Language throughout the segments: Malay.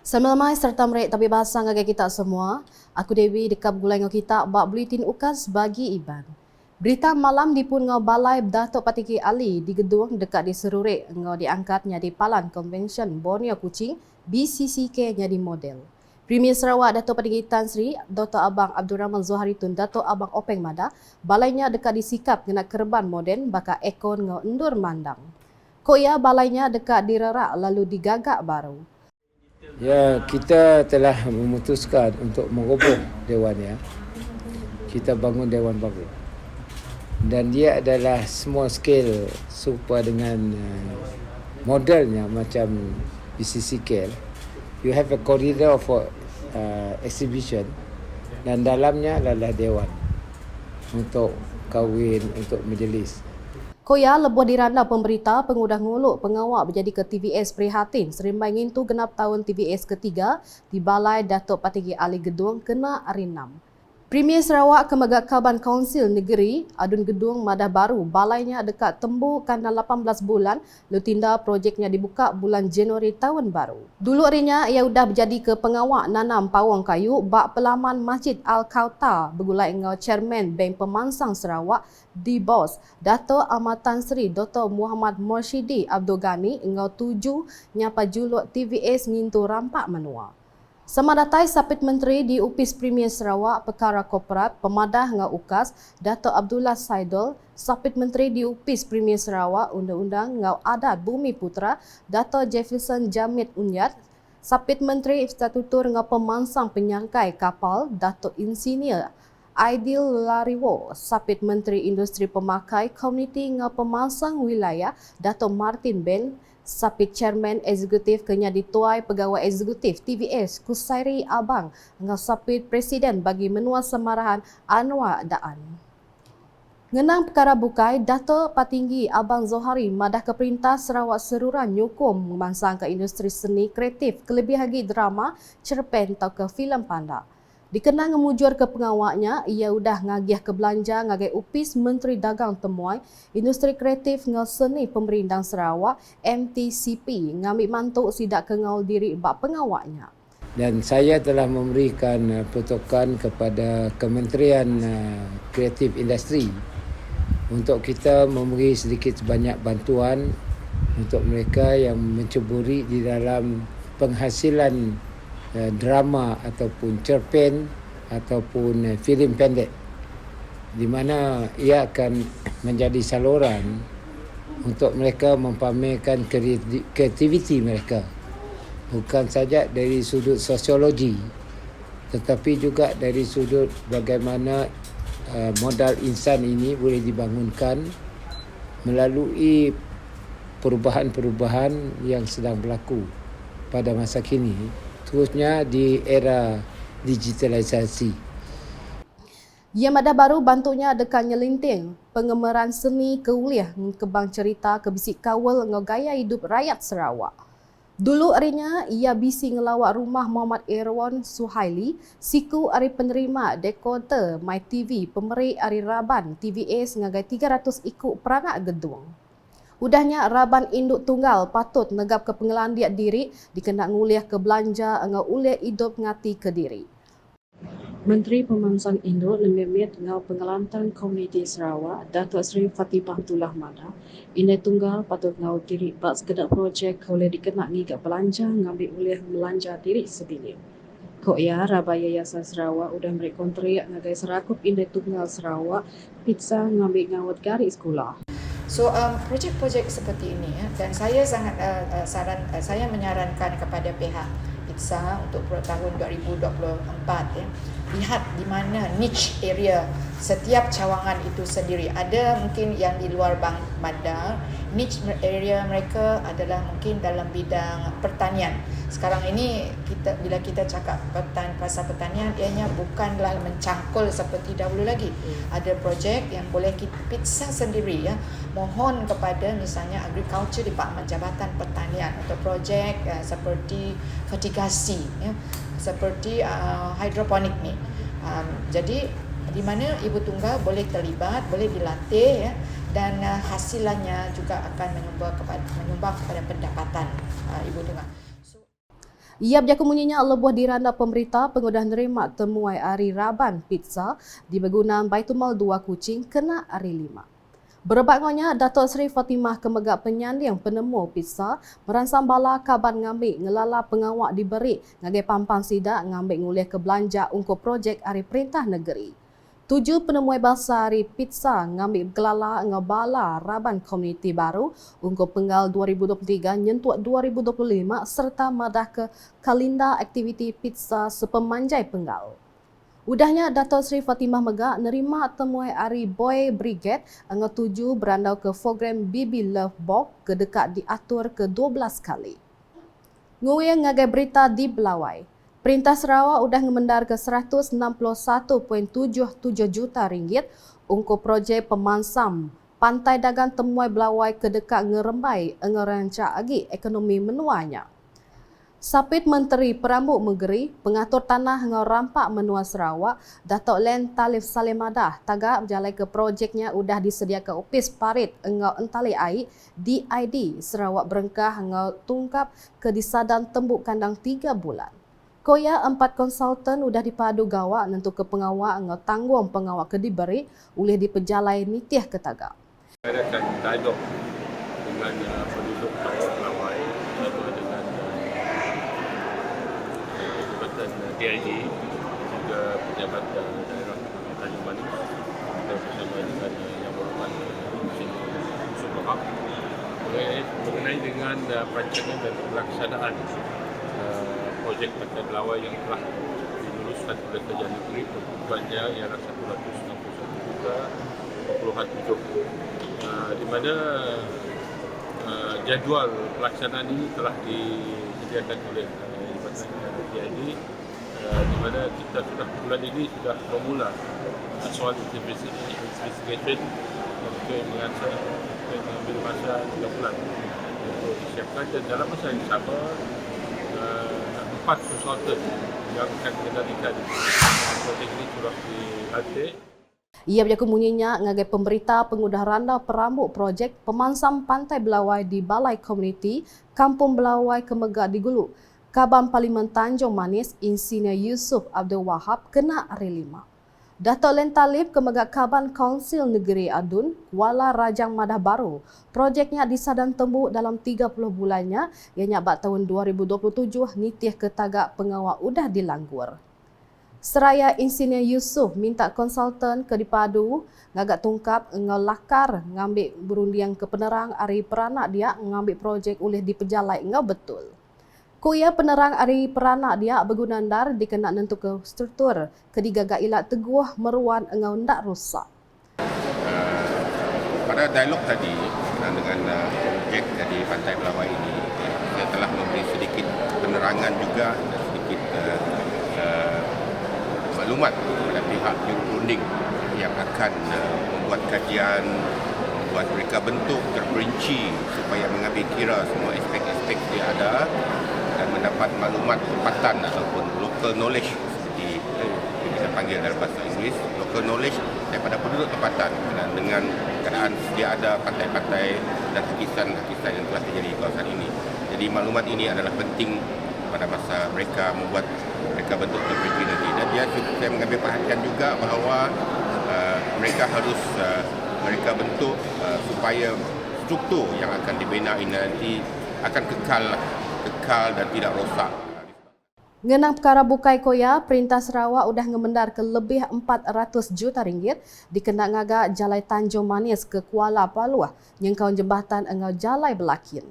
Selamat serta mereka tapi bahasa ngagai kita semua. Aku Dewi dekap gulai ngau kita bak buletin ukas bagi Iban. Berita malam dipun ngau balai Datuk Patiki Ali di gedung dekat di Serurek ngau diangkatnya di Palan Convention Borneo Kuching BCCK jadi model. Premier Sarawak Datuk Patiki Tan Sri Dr. Abang Abdul Rahman Zohari Tun Datuk Abang Openg Mada balainya dekat disikap kena kerban moden baka ekon ngau endur mandang. Koya balainya dekat direrak lalu digagak baru. Ya, kita telah memutuskan untuk meroboh dewan ya. Kita bangun dewan baru. Dan dia adalah small scale serupa dengan modelnya macam BCCK. You have a corridor for exhibition dan dalamnya adalah dewan untuk kahwin, untuk majlis. Koya lebuh diranda pemberita pengudah nguluk pengawak berjadi ke TVS prihatin serimbai ngintu genap tahun TVS ketiga di Balai Datuk Patiki Ali Gedung kena hari 6. Premier Sarawak Kemagak Kaban Kaunsil Negeri adun gedung madah baru balainya dekat tembu kanda 18 bulan lutinda projeknya dibuka bulan Januari tahun baru. Dulu harinya ia sudah berjadi ke pengawak nanam pawang kayu bak pelaman Masjid Al-Kautar bergulai dengan Chairman Bank Pemansang Sarawak di BOS Dato' Ahmad Tan Sri Dr. Muhammad Morshidi Abdul Ghani engau 7 nyapa juluk TVS ngintu rampak menua. Semadatai Sapit Menteri di Upis Premier Sarawak Perkara Korporat Pemadah ngau Ukas Dato' Abdullah Saidul, Sapit Menteri di Upis Premier Sarawak Undang-Undang ngau Adat Bumi Putra Dato' Jefferson Jamit Unyat, Sapit Menteri Infrastruktur ngau Pemansang Penyangkai Kapal Dato' Insinyur Aidil Lariwo, Sapit Menteri Industri Pemakai Komuniti ngau Pemansang Wilayah Dato' Martin Ben, Sapit Chairman Eksekutif Kenya Dituai Pegawai Eksekutif TVS Kusairi Abang dengan Sapit Presiden bagi menua semarahan Anwar Daan. Ngenang perkara bukai, Dato' Patinggi Abang Zohari madah ke Perintah Sarawak Seruran nyukum memansang ke industri seni kreatif kelebih lagi drama, cerpen atau ke filem panda. Dikenang ngemujur ke pengawaknya, ia udah ngagiah ke belanja ngagai Upis Menteri Dagang Temuai, Industri Kreatif ngau Seni Pemerintah Sarawak, MTCP, ngambil mantuk sidak ke ngau diri bak pengawaknya. Dan saya telah memberikan pertokan kepada Kementerian Kreatif Industri untuk kita memberi sedikit sebanyak bantuan untuk mereka yang menceburi di dalam penghasilan drama ataupun cerpen ataupun filem pendek di mana ia akan menjadi saluran untuk mereka mempamerkan kreativiti mereka bukan saja dari sudut sosiologi tetapi juga dari sudut bagaimana modal insan ini boleh dibangunkan melalui perubahan-perubahan yang sedang berlaku pada masa kini, khususnya di era digitalisasi. Ia madah baru bantunya dekat nyelinting pengemeran seni keuliah kebang cerita kebisik kawal ngau gaya hidup rakyat Sarawak. Dulu harinya ia bisi ngelawak rumah Muhammad Irwan Suhaili, siku hari penerima dekoder MyTV pemeri hari Raban TVS ngagai 300 ikut peranak gedung. Udahnya Raban Induk Tunggal patut negap ke pengelandiak diri dikenak nguliah ke belanja ngau uliah hidup ngati ke diri. Menteri Pemansang Induk Lememit ngau Pengelantan Komuniti Sarawak Datuk Seri Fatimah Abdullah Mada Indai Tunggal patut ngau diri bak sekedar projek boleh dikenak ngigak belanja ngambil uliah belanja diri sendiri. Kok ya Rabai Yayasan Sarawak udah memberi kontrak ngagai serakup Indai Tunggal Sarawak pizza ngambil ngawat gari sekolah. So projek-projek seperti ini dan saya sangat saya menyarankan kepada pihak Pizza untuk tahun 2024 lihat di mana niche area setiap cawangan itu sendiri. Ada mungkin yang di luar Bank Bandar, niche area mereka adalah mungkin dalam bidang pertanian. Sekarang ini bila kita cakap pasal pertanian, ianya bukanlah mencangkul seperti dahulu lagi. Ada projek yang boleh kita Pizza sendiri ya. Mohon kepada misalnya Agriculture Department Jabatan Pertanian atau projek seperti fertigasi ya, seperti hidroponik ni. Jadi di mana ibu tunggal boleh terlibat, boleh dilatih ya, dan hasilannya juga akan menyumbang kepada pendapatan ibu tunggal. Ia berjaku munyinya lebuh diranda pemberita pengudah nerima temuai Ari Raban Pizza di bangunan Baitul Mal 2 Kuching kena Ari 5. Berebaknya Datuk Seri Fatimah Kemegak Penyanding penemu pizza meransam bala kaban ngambil ngelala pengawak diberi ngagai pampan sidak ngambil ngulih ke belanja untuk projek Ari Perintah Negeri. 7 penemuai bahasa Ari Pizza ngambil gelala ngebala Raban Komuniti Baru untuk penggal 2023 nyentuak 2025 serta madah ke kalenda aktiviti pizza sepemanjai penggal. Udahnya Datuk Seri Fatimah Megak nerima temuai Ari Boy Brigade angka 7 berandau ke program Bibi Love Box ke dekat diatur ke 12 kali. Nguyang ngagai berita di Belawai. Perintah Sarawak udah ngemendar ke 161.77 juta ringgit untuk projek pemansam Pantai Dagang Temuai Belawai ke dekat ngerembai ngerancak agi ekonomi menuanya. Sapit Menteri Perambut Negeri, Pengatur Tanah ngau Rampak Menua Sarawak, Datuk Len Talif Salimadah tagak berjalai ke projeknya udah disediakan opis parit ngau Entali Air DID Sarawak Berengkah ngau tungkap ke disadan tembuk kandang 3 bulan. Koya 4 konsultan udah dipadu gawak nentu ke pengawak ngau tanggung pengawak ke diberi oleh dipejalai nitiah ke tagak. Adakan dialog dengan penduduk Melawai bersama dengan Jabatan DID juga pejabat daerah Tanjung Manis dan bersama dengan Yang Berhormat Senior Yusuf Wahab mengenai dengan perancangan dan pelaksanaan projek Pantai Belawai yang telah diluluskan oleh Kerajaan Negeri bebannya ialah 161 juta 40 di mana jadual pelaksanaan ini telah disediakan oleh Jabatan DID di mana kita sudah bulan ini sudah memula soal investigation untuk mengambil masa 3 bulan untuk disiapkan dan dalam masa yang sama 4 konsultan yang akan mengendalikan projek ini sudah dilantik. Ia berjaku munyinya ngagai pemberita pengudah randa perambut projek pemansam Pantai Belawai di Balai Komuniti Kampung Belawai Kemegak di Gulu. Kaban Parlimen Tanjung Manis Insinyur Yusuf Abdul Wahab kena Ari 5. Datuk Len Talib Kemegak Kaban Kaunsil Negeri Adun Kuala Rajang Madah Baru. Projeknya disadan tembuk dalam 30 bulannya yang nyabat tahun 2027 nitiah ke tagak pengawal udah dilanggur. Seraya Insinyur Yusuf minta konsultan ke dipadu ngagak tungkap ngau lakar ngambil berundiang ke penerang Ari Peranak dia ngambil projek oleh dipejalai ngau betul. Kuya penerang Ari Peranak dia bergunandar dikena nentu ke struktur kedigagak ilat teguh meruan ngau ndak rusak. Pada dialog tadi dengan projek dari Pantai Belawai ini, saya telah memberi sedikit penerangan juga dan sedikit maklumat kepada pihak jurunding yang akan membuat kajian, membuat mereka bentuk terperinci supaya mengambil kira semua aspek-aspek yang ada dan mendapat maklumat tempatan ataupun local knowledge seperti kita panggil dalam bahasa Inggeris, local knowledge daripada penduduk tempatan dengan keadaan sedia ada pantai-pantai dan hakisan-hakisan yang telah terjadi di kawasan ini. Jadi maklumat ini adalah penting pada masa mereka membuat mereka bentuk terperinci nanti. Dan dia saya mengambil perhatian juga bahawa mereka harus mereka bentuk supaya struktur yang akan dibina ini nanti akan kekal dan tidak rosak. Ngenang perkara bukai koya, Perintah Sarawak udah ngemendar ke lebih 400 juta ringgit dikena ngagak Jalai Tanjung Manis ke Kuala Paluh yang kawan jembatan engau Jalai Belakin.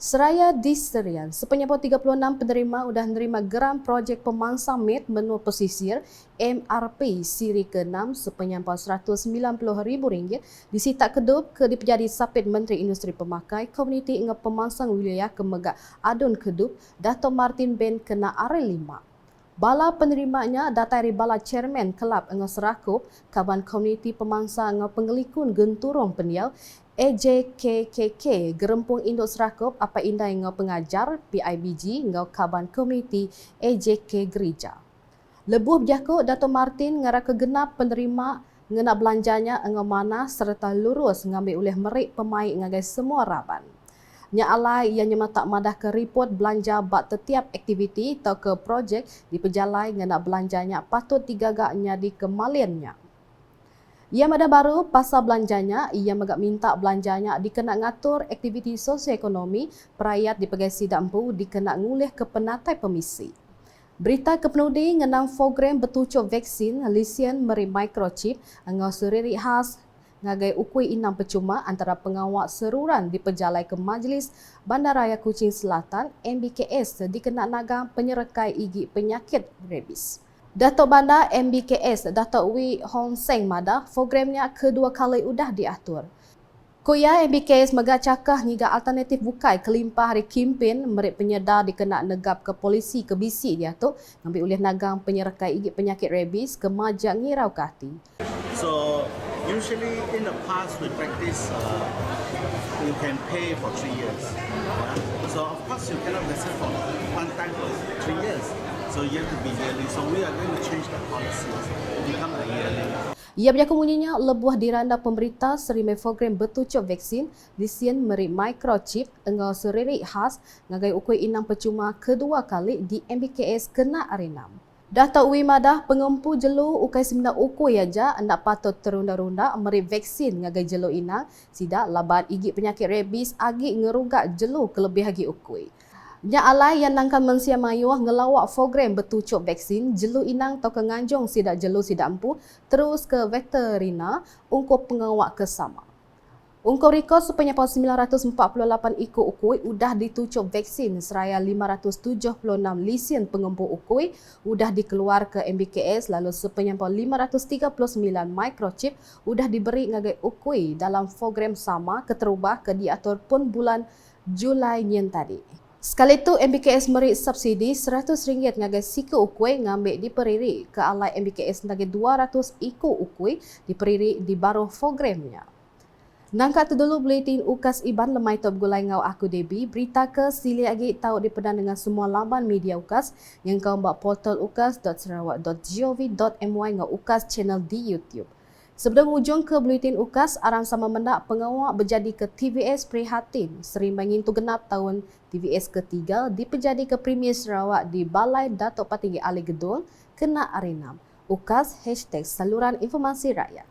Seraya di Serian, sepenyaput 36 penerima udah menerima geram projek pemansam mit menua pesisir MRP siri ke-6 sepenyaput RM190,000 disita kedub ke dipejadi Sapit Menteri Industri Pemakai Komuniti Ingat Pemansang Wilayah Kemegak Adun Kedub Dato' Martin Ben kena Ari 5. Bala penerimanya datai bala chairman kelab engau Serakup Kaban Komuniti Pemansang engau Pengelikun Genturong Peniau AJKKK Gerempung Induk Serakup apa indai ngau pengajar PIBG ngau Kaban Komiti AJK Gereja. Lebuh berjakuk Dato' Martin ngara kegenap penerima ngena belanjanya ngau mana serta lurus ngambil oleh merik pemain ngagai semua raban. Nya alai ianya matak madah ke report belanja bak setiap aktiviti atau ke projek di pejalai ngena belanjanya patut digagaknya di kemaliannya. Ia madah baru pasal belanjanya, ia megak minta belanjanya dikena ngatur aktiviti sosioekonomi perayat di pegai sidak empu dikena ngulih ke penatai pemisi. Berita kepenudi ngenang program betucuk vaksin lisian meri microchip angau seriri khas ngagai ukui inam percuma antara pengawal seruran di pejalai ke Majlis Bandaraya Kuching Selatan MBKS dikena nagang penyerekai igi penyakit rabies. Datuk Bandar MBKS Datuk Wee Hong Seng madah programnya kedua kali udah diatur. Kuya MBKS megak cakah ngiga alternatif bukai kelimpah hari kimpin merik penyedar dikena negap ke polisi ke bisi dia tu ngambil oleh nagang penyerekai igi penyakit rabies ke majak ngirau kahti. So usually in the past we practice you can pay for 3 years. So of course you cannot listen for one time for 3 years. So you have to be yearly. So we are going to change the policy to become a yearly. Ia berjakumuninya lebuah diranda pemberita serimai program betucuk vaksin lisian meri microchip engau seriri khas ngagai ukui inang percuma kedua kali di MBKS kena arenam. Datuk Wee madah pengempu jelu ukai semina ukui aja hendak patut terunda-runda meri vaksin ngagai jelu inang sidak laban igi penyakit rabies agi ngerugak jelu kelebih agi ukui. Nya alai yang nangkan mensia mayuah ngelawak program betucuk vaksin jelu inang atau kenganjung sidak jelu sidak empu terus ke veterina ungkup pengawak kesama. Ungkup rekod sepenyapau 948 ikut ukui udah ditucuk vaksin seraya 576 lisian pengempu ukui udah dikeluar ke MBKS lalu sepenyapau 539 microchip udah diberi ngagai ukui dalam program sama keterubah ke diatur pun bulan Julai nyen tadi. Sekali itu MBKS meri subsidi RM100 ngagai siku ukui ngambil di periri ke alai MBKS ngagai 200 iku ukui di periri di baru programnya. Nangka tu dulu buletin UKAS Iban lemai top gulai ngau aku Debi berita ke sili lagi tahu dipedan dengan semua laman media UKAS yang kau buat portal ukas.sarawak.gov.my ngau UKAS channel di YouTube. Sebelum ujung ke buletin UKAS, arang sama mendak pengawak berjadi ke TVS Prihatin serimai ngintu genap tahun TVS ketiga dipejadi ke Premier Sarawak di Balai Datuk Patinggi Ali Gedong kena arenam. UKAS #Saluran Informasi Rakyat.